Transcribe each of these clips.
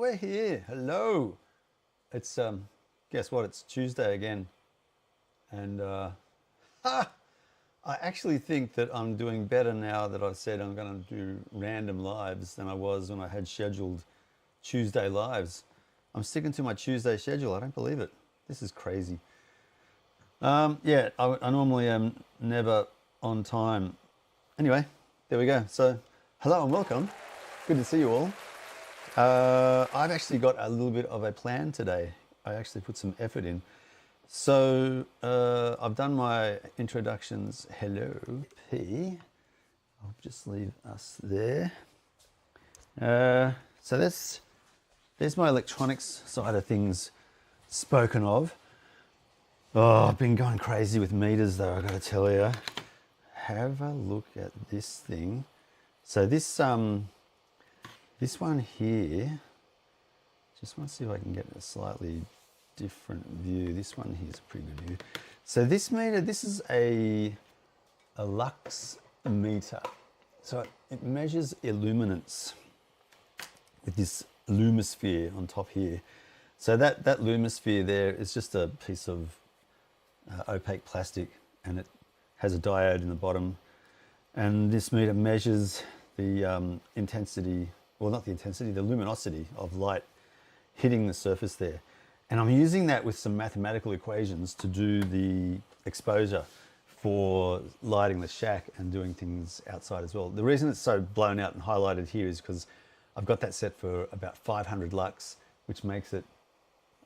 we're here. Hello. It's guess what? It's Tuesday again, and I actually think that I'm doing better now that I've said I'm going to do random lives than I was when I had scheduled Tuesday lives. I'm sticking to my Tuesday schedule. I don't believe it. This is crazy. Yeah, I normally am never on time. Anyway, there we go. So, hello and welcome. Good to see you all. I've actually got a little bit of a plan today. I actually put some effort in. So I've done my introductions. Hello, P. I'll just leave us there. So there's my electronics side of things spoken of. Oh, I've been going crazy with meters though, I've got to tell you. Have a look at this thing. So this one here, just want to see if I can get a slightly different view. This one here is a pretty good view. So this meter, this is a lux meter. So it measures illuminance with this lumisphere on top here. So that lumisphere there is just a piece of opaque plastic, and it has a diode in the bottom. And this meter measures the intensity, well, not the intensity, the luminosity of light hitting the surface there. And I'm using that with some mathematical equations to do the exposure for lighting the shack and doing things outside as well. The reason it's so blown out and highlighted here is because I've got that set for about 500 lux, which makes it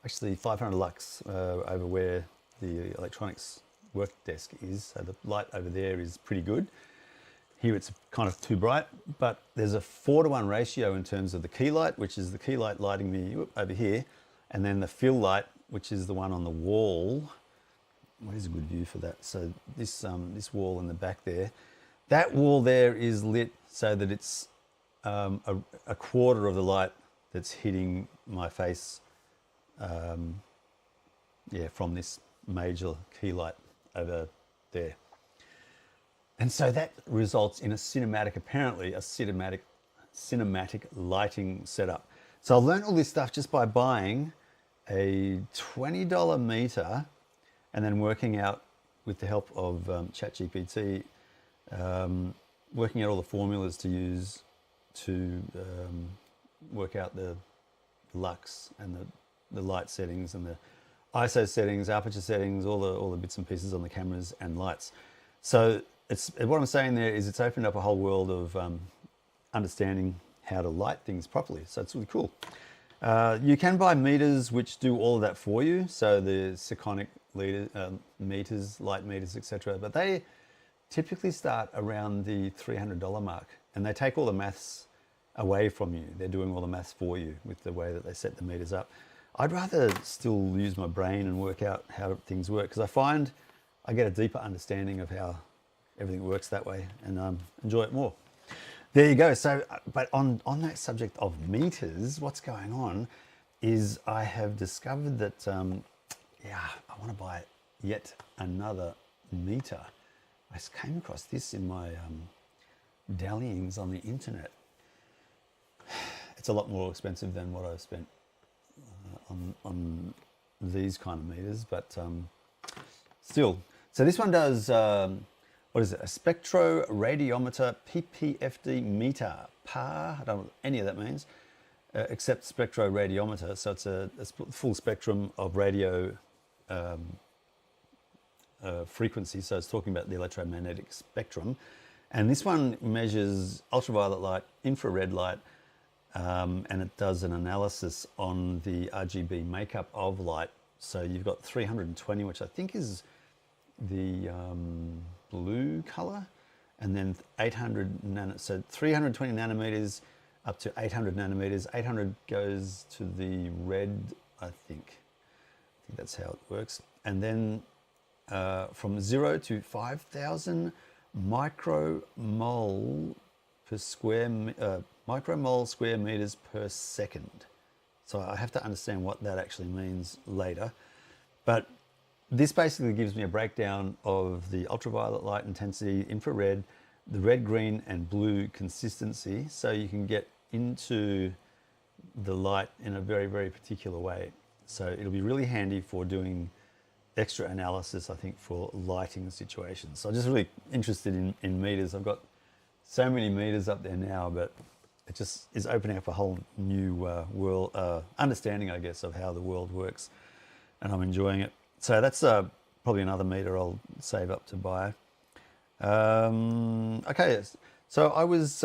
actually 500 lux over where the electronics work desk is. So the light over there is pretty good. Here it's kind of too bright, but there's a 4:1 ratio in terms of the key light, which is the key light lighting me over here, and then the fill light, which is the one on the wall. What is a good view for that? So this wall in the back there, that wall there is lit so that it's a quarter of the light that's hitting my face, from this major key light over there. And so that results in apparently a cinematic lighting setup. So I learned all this stuff just by buying a $20 meter and then working out with the help of ChatGPT, working out all the formulas to use to work out the lux and the light settings and the ISO settings, aperture settings, all the bits and pieces on the cameras and lights. So what I'm saying there is it's opened up a whole world of understanding how to light things properly. So it's really cool. You can buy meters which do all of that for you. So the Schack meters, light meters, etc. But they typically start around the $300 mark, and they take all the maths away from you. They're doing all the maths for you with the way that they set the meters up. I'd rather still use my brain and work out how things work, because I find I get a deeper understanding of how everything works that way, and enjoy it more. There you go. So, but on that subject of meters, what's going on is I have discovered that, I want to buy yet another meter. I came across this in my dallyings on the internet. It's a lot more expensive than what I've spent on these kind of meters, but still. So this one does, what is it? A spectroradiometer PPFD meter. I don't know what any of that means, except spectroradiometer. So it's a full spectrum of radio frequency. So it's talking about the electromagnetic spectrum. And this one measures ultraviolet light, infrared light, and it does an analysis on the RGB makeup of light. So you've got 320, which I think is the blue color, and then 800 so 320 nanometers up to 800 nanometers. 800 goes to the red, I think that's how it works. And then from 0 to 5,000 micromole square meters per second. So I have to understand what that actually means later, but this basically gives me a breakdown of the ultraviolet light intensity, infrared, the red, green, and blue consistency. So you can get into the light in a very, very particular way. So it'll be really handy for doing extra analysis, I think, for lighting situations. So I'm just really interested in meters. I've got so many meters up there now, but it just is opening up a whole new world, understanding, I guess, of how the world works, and I'm enjoying it. So that's probably another meter I'll save up to buy. Okay, so I was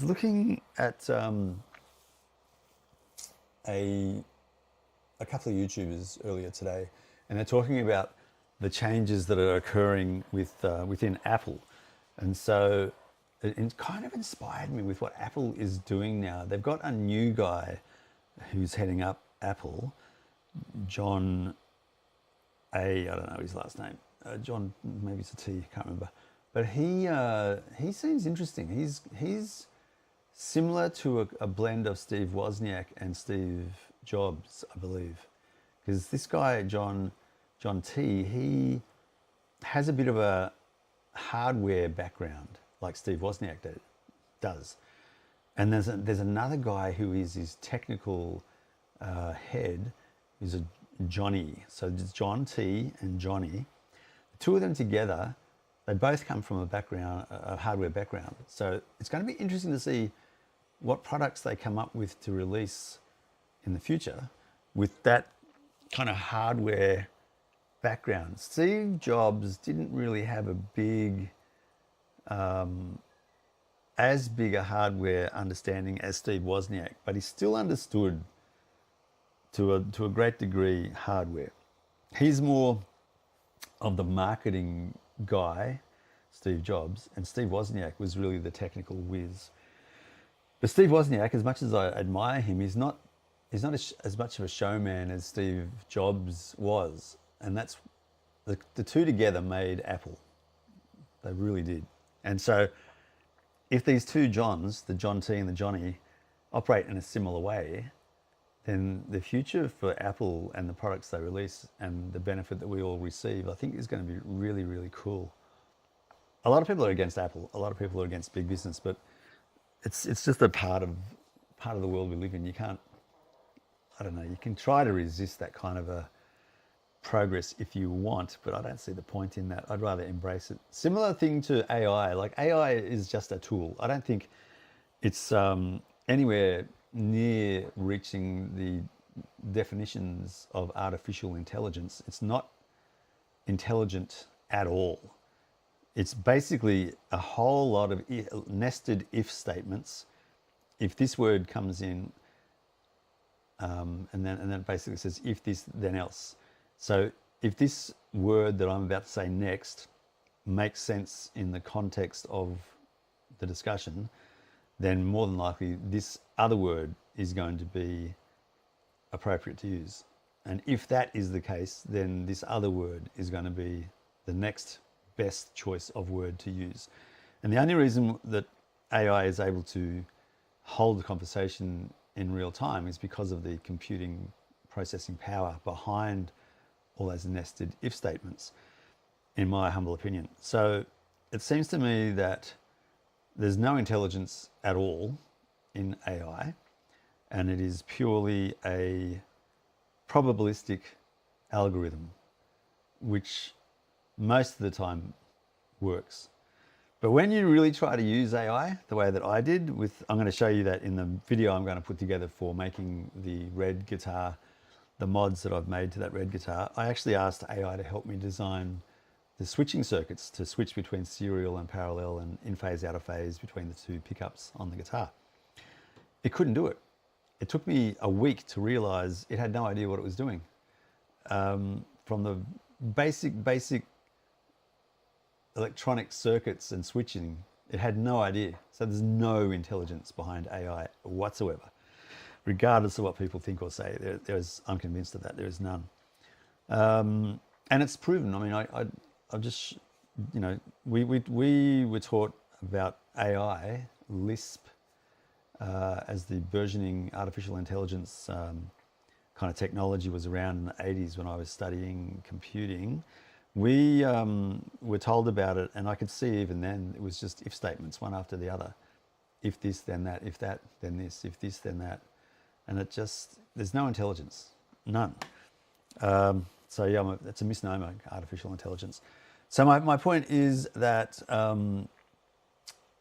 looking at a couple of YouTubers earlier today, and they're talking about the changes that are occurring within Apple, and so it kind of inspired me with what Apple is doing now. They've got a new guy who's heading up Apple, John A. I don't know his last name. John, maybe it's a T. Can't remember. But he seems interesting. He's similar to a blend of Steve Wozniak and Steve Jobs, I believe, because this guy John T, he has a bit of a hardware background like Steve Wozniak does, and there's another guy who is his technical head, who's a Johnny. So it's John T and Johnny. The two of them together, they both come from a hardware background. So it's going to be interesting to see what products they come up with to release in the future with that kind of hardware background. Steve Jobs didn't really have as big a hardware understanding as Steve Wozniak, but he still understood to a great degree hardware. He's more of the marketing guy, Steve Jobs, and Steve Wozniak was really the technical whiz. But Steve Wozniak, as much as I admire him, he's not as much of a showman as Steve Jobs was, and that's the two together made Apple. They really did. And so if these two Johns, the John T and the Johnny, operate in a similar way, then the future for Apple and the products they release and the benefit that we all receive, I think, is going to be really, really cool. A lot of people are against Apple. A lot of people are against big business, but it's just a part of the world we live in. You can't, I don't know, you can try to resist that kind of a progress if you want, but I don't see the point in that. I'd rather embrace it. Similar thing to AI. Like, AI is just a tool. I don't think it's anywhere near reaching the definitions of artificial intelligence. It's not intelligent at all. It's basically a whole lot of nested if statements. If this word comes in, and then it basically says if this, then else. So if this word that I'm about to say next makes sense in the context of the discussion, then more than likely this other word is going to be appropriate to use. And if that is the case, then this other word is going to be the next best choice of word to use. And the only reason that AI is able to hold the conversation in real time is because of the computing processing power behind all those nested if statements, in my humble opinion. So it seems to me that there's no intelligence at all in AI, and it is purely a probabilistic algorithm, which most of the time works. But when you really try to use AI the way that I did I'm going to show you that in the video I'm going to put together for making the red guitar, the mods that I've made to that red guitar. I actually asked AI to help me design the switching circuits to switch between serial and parallel and in phase, out of phase between the two pickups on the guitar. It couldn't do it. It took me a week to realize it had no idea what it was doing. From the basic electronic circuits and switching, it had no idea. So there's no intelligence behind AI whatsoever. Regardless of what people think or say, I'm convinced of that. There is none. And it's proven. I mean, I just, you know, we were taught about AI, Lisp, as the burgeoning artificial intelligence kind of technology was around in the 80s when I was studying computing. We were told about it, and I could see even then it was just if statements, one after the other. if this, then that, if that, then this, if this, then that. And there's no intelligence, none. So yeah, it's a misnomer, artificial intelligence. So my point is that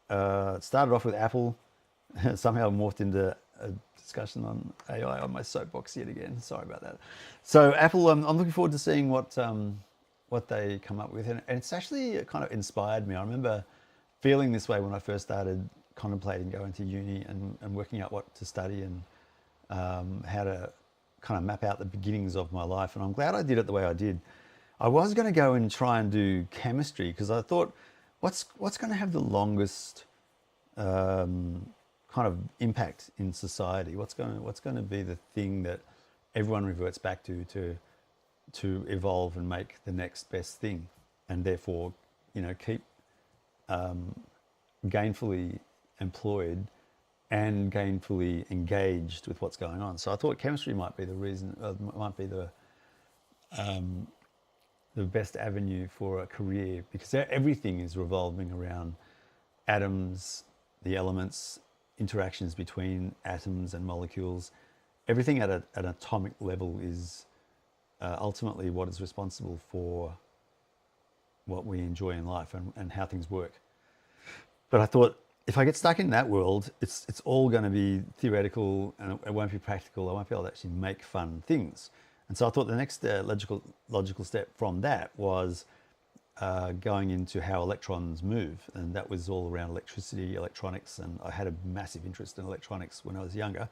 it started off with Apple, somehow morphed into a discussion on AI on my soapbox yet again. Sorry about that. So Apple, I'm looking forward to seeing what they come up with, and it's actually kind of inspired me. I remember feeling this way when I first started contemplating going to uni and working out what to study and how to kind of map out the beginnings of my life. And I'm glad I did it the way I did. I was going to go and try and do chemistry because I thought, what's going to have the longest kind of impact in society? What's going to be the thing that everyone reverts back to evolve and make the next best thing, and therefore, keep gainfully employed and gainfully engaged with what's going on. So I thought chemistry might be the reason, might be the best avenue for a career, because everything is revolving around atoms, the elements, interactions between atoms and molecules. Everything at an atomic level is ultimately what is responsible for what we enjoy in life and how things work. But I thought, if I get stuck in that world, it's all going to be theoretical and it won't be practical. I won't be able to actually make fun things. And so I thought the next logical step from that was going into how electrons move. And that was all around electricity, electronics. And I had a massive interest in electronics when I was younger.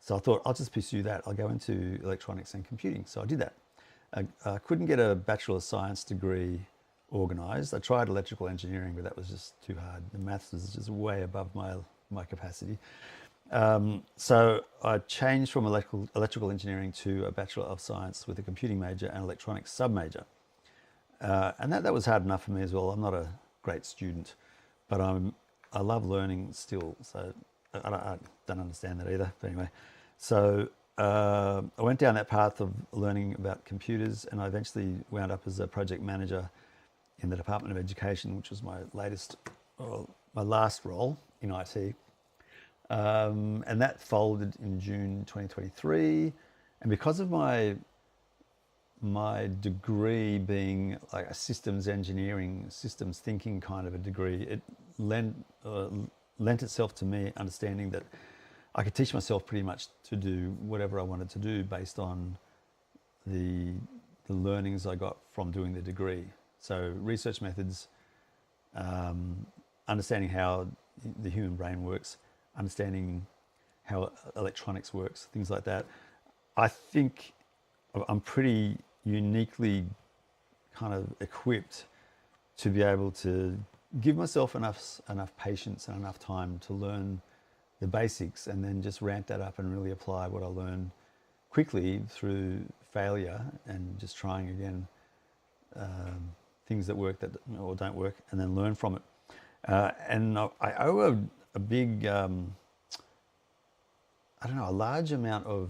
So I thought, I'll just pursue that. I'll go into electronics and computing. So I did that. I couldn't get a Bachelor of Science degree organised. I tried electrical engineering, but that was just too hard. The maths was just way above my capacity. So I changed from electrical engineering to a Bachelor of Science with a computing major and electronics sub-major. And that was hard enough for me as well. I'm not a great student, but I love learning still. So I don't understand that either. But anyway, so I went down that path of learning about computers, and I eventually wound up as a project manager in the Department of Education, which was my last role in IT. And that folded in June 2023. And because of my degree being like a systems engineering, systems thinking kind of a degree, it lent itself to me understanding that I could teach myself pretty much to do whatever I wanted to do based on the learnings I got from doing the degree. So research methods, understanding how the human brain works, understanding how electronics works, things like that. I think I'm pretty uniquely kind of equipped to be able to give myself enough patience and enough time to learn the basics, and then just ramp that up and really apply what I learn quickly through failure and just trying again, things that work or don't work, and then learn from it. And I owe a big, a large amount of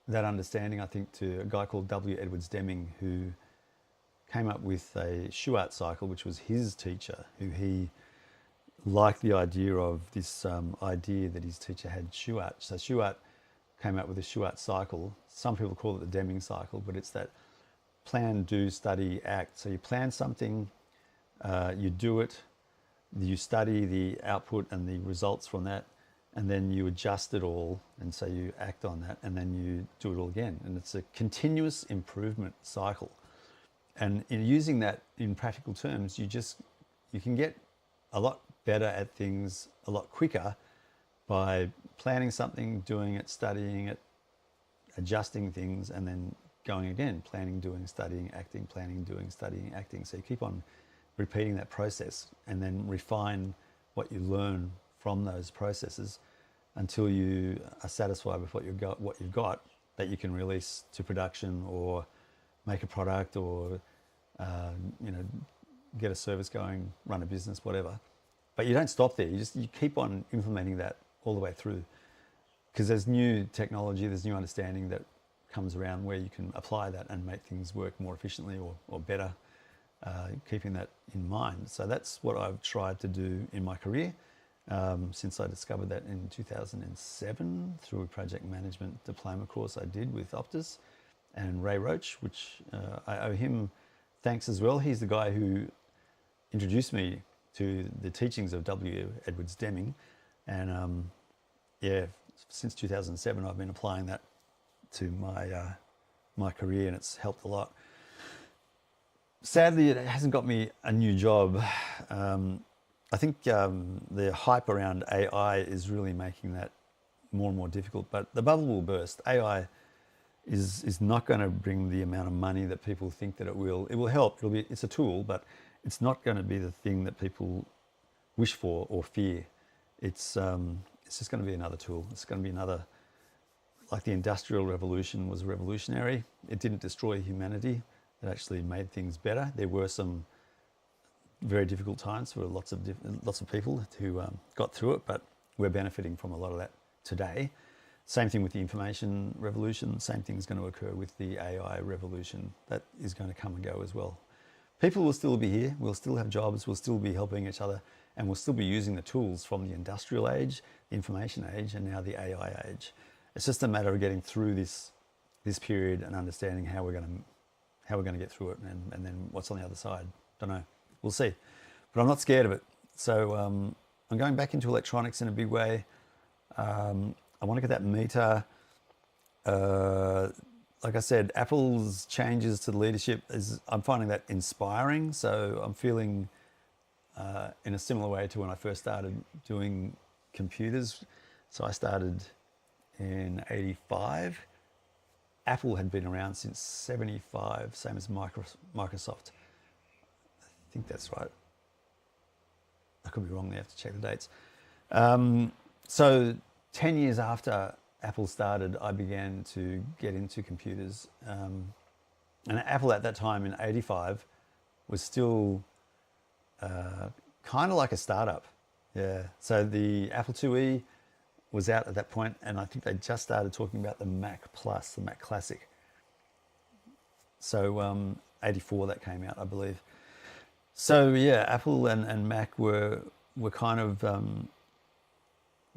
that understanding, I think, to a guy called W. Edwards Deming, who came up with a Schuart cycle, which was his teacher, who he liked the idea of this idea that his teacher had Schuart. So Schuart came up with the Schuart cycle. Some people call it the Deming cycle, but it's that plan, do, study, act. So you plan something, you do it, you study the output and the results from that, and then you adjust it all, and so you act on that, and then you do it all again. And it's a continuous improvement cycle. And in using that in practical terms, you can get a lot better at things a lot quicker by planning something, doing it, studying it, adjusting things, and then going again, planning, doing, studying, acting, planning, doing, studying, acting. So you keep on repeating that process and then refine what you learn from those processes until you are satisfied with what you've got that you can release to production or make a product or get a service going, run a business, whatever. But you don't stop there. You keep on implementing that all the way through, because there's new technology, there's new understanding that comes around where you can apply that and make things work more efficiently or better. keeping that in mind. So that's what I've tried to do in my career since I discovered that in 2007 through a project management diploma course I did with Optus and Ray Roach, which I owe him thanks as well. He's the guy who introduced me to the teachings of W. Edwards Deming. And yeah, since 2007, I've been applying that to my career, and it's helped a lot. Sadly, it hasn't got me a new job. I think the hype around AI is really making that more and more difficult, but the bubble will burst. AI is not going to bring the amount of money that people think that it will. It will help. It's a tool, but it's not going to be the thing that people wish for or fear. It's just going to be another tool. It's going to be another, like the Industrial Revolution was revolutionary. It didn't destroy humanity. It actually made things better. There were some very difficult times for lots of people who got through it, but we're benefiting from a lot of that today. Same thing with the information revolution. Same thing is going to occur with the AI revolution. That is going to come and go as well. People will still be here. We'll still have jobs. We'll still be helping each other, and we'll still be using the tools from the industrial age, the information age, and now the AI age. It's just a matter of getting through this period and understanding how we're going to get through it, and then what's on the other side. Don't know. We'll see. But I'm not scared of it. So I'm going back into electronics in a big way. I want to get that meter. Like I said, Apple's changes to the leadership I'm finding that inspiring. So I'm feeling in a similar way to when I first started doing computers. So I started in '85. Apple had been around since '75, same as Microsoft. I think that's right. I could be wrong there, I have to check the dates. So 10 years after Apple started, I began to get into computers. And Apple at that time in '85 was still kind of like a startup. Yeah. So the Apple IIe was out at that point, and I think they just started talking about the Mac Plus, the Mac Classic. So '84 that came out, I believe. So yeah, Apple and Mac were kind of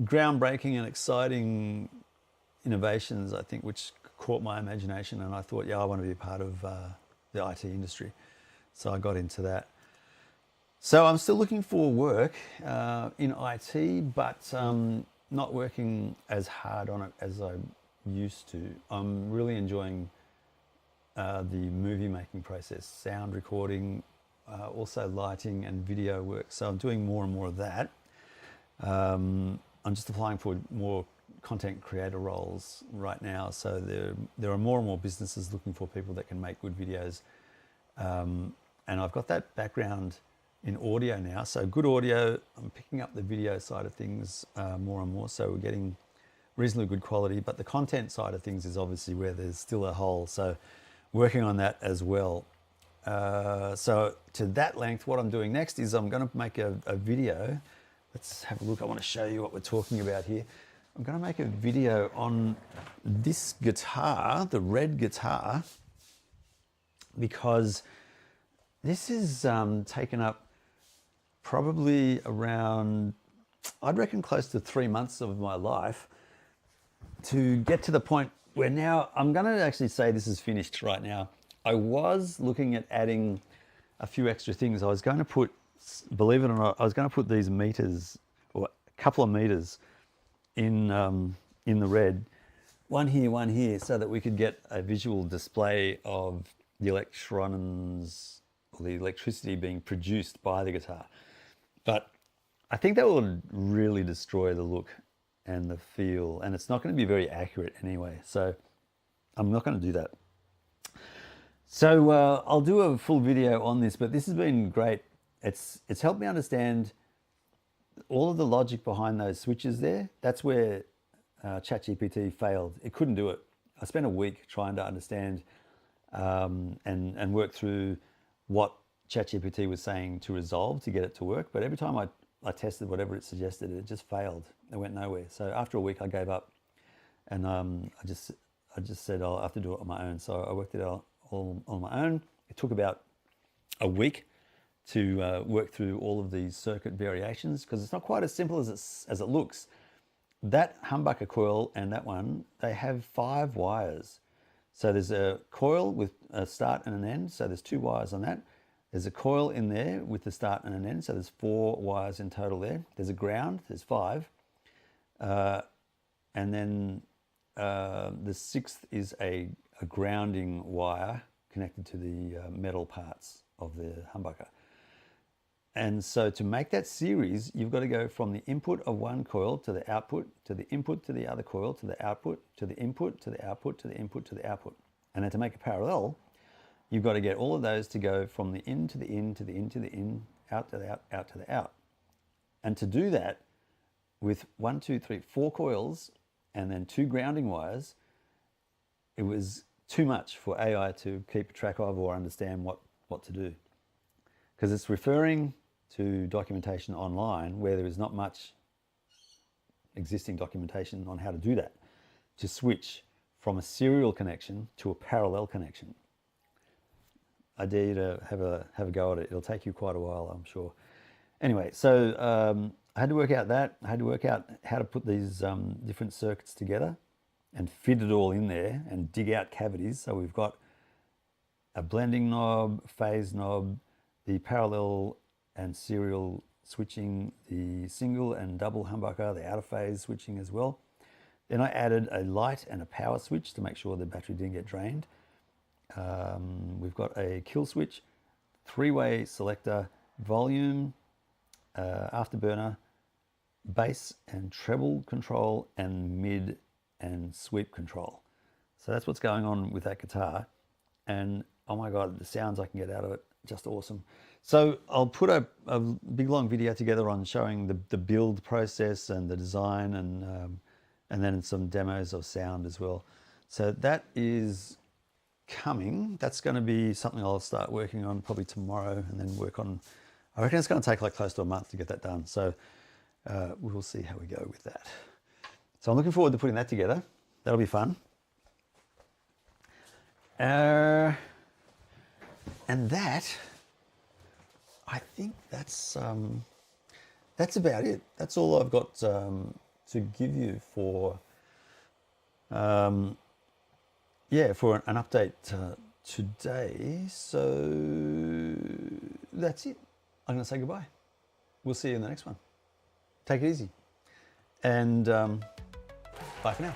groundbreaking and exciting innovations, I think, which caught my imagination, and I thought, yeah, I want to be a part of the IT industry. So I got into that. So I'm still looking for work in IT, but not working as hard on it as I used to. I'm really enjoying the movie making process, sound recording, also lighting and video work. So I'm doing more and more of that. I'm just applying for more content creator roles right now. So there are more and more businesses looking for people that can make good videos. And I've got that background in audio now. So good audio, I'm picking up the video side of things more and more. So we're getting reasonably good quality, but the content side of things is obviously where there's still a hole. So working on that as well. So to that length, what I'm doing next is I'm going to make a video. Let's have a look. I want to show you what we're talking about here. I'm going to make a video on this guitar, the red guitar, because this is taken up probably around, I'd reckon close to 3 months of my life to get to the point where now I'm going to actually say this is finished right now. I was looking at adding a few extra things. I was going to put, believe it or not, I was going to put these meters, or a couple of meters in the red, one here, so that we could get a visual display of the electrons or the electricity being produced by the guitar. But I think that would really destroy the look and the feel, and it's not going to be very accurate anyway. So I'm not going to do that. So I'll do a full video on this, but this has been great. It's helped me understand all of the logic behind those switches there. That's where ChatGPT failed. It couldn't do it. I spent a week trying to understand and work through what ChatGPT was saying to resolve to get it to work. But every time I tested whatever it suggested, it just failed. It went nowhere. So after a week, I gave up, and I just said I'll have to do it on my own. So I worked it out all on my own. It took about a week to work through all of these circuit variations, because it's not quite as simple as it looks. That humbucker coil and that one, they have 5 wires. So there's a coil with a start and an end, so there's 2 wires on that. There's a coil in there with the start and an end, so there's 4 wires in total there. There's a ground, there's 5. And then the 6th is a grounding wire connected to the metal parts of the humbucker. And so to make that series, you've got to go from the input of one coil to the output, to the input to the other coil, to the output, to the input, to the output, to the input, to the output. And then to make a parallel, you've got to get all of those to go from the in to the in, to the in to the in, out to the out, out to the out. And to do that with 1, 2, 3, 4 coils and then 2 grounding wires, it was too much for AI to keep track of or understand what to do. Because it's referring to documentation online where there is not much existing documentation on how to do that, to switch from a serial connection to a parallel connection. I dare you to have a go at it. It'll take you quite a while, I'm sure. Anyway, so I had to work out that. I had to work out how to put these different circuits together and fit it all in there and dig out cavities. So we've got a blending knob, phase knob, the parallel and serial switching, the single and double humbucker, the out of phase switching as well. Then I added a light and a power switch to make sure the battery didn't get drained. We've got a kill switch, 3-way selector, volume, afterburner, bass and treble control, and mid and sweep control. So that's what's going on with that guitar. And oh my God, the sounds I can get out of it, just awesome. So I'll put a big long video together on showing the build process and the design, and then some demos of sound as well. So that is coming. That's going to be something I'll start working on probably tomorrow, and then work on, I reckon it's going to take like close to a month to get that done. So we'll see how we go with that. So I'm looking forward to putting that together. That'll be fun. And that, I think that's about it. That's all I've got to give you for for an update today. So that's it. I'm going to say goodbye. We'll see you in the next one. Take it easy, and bye for now.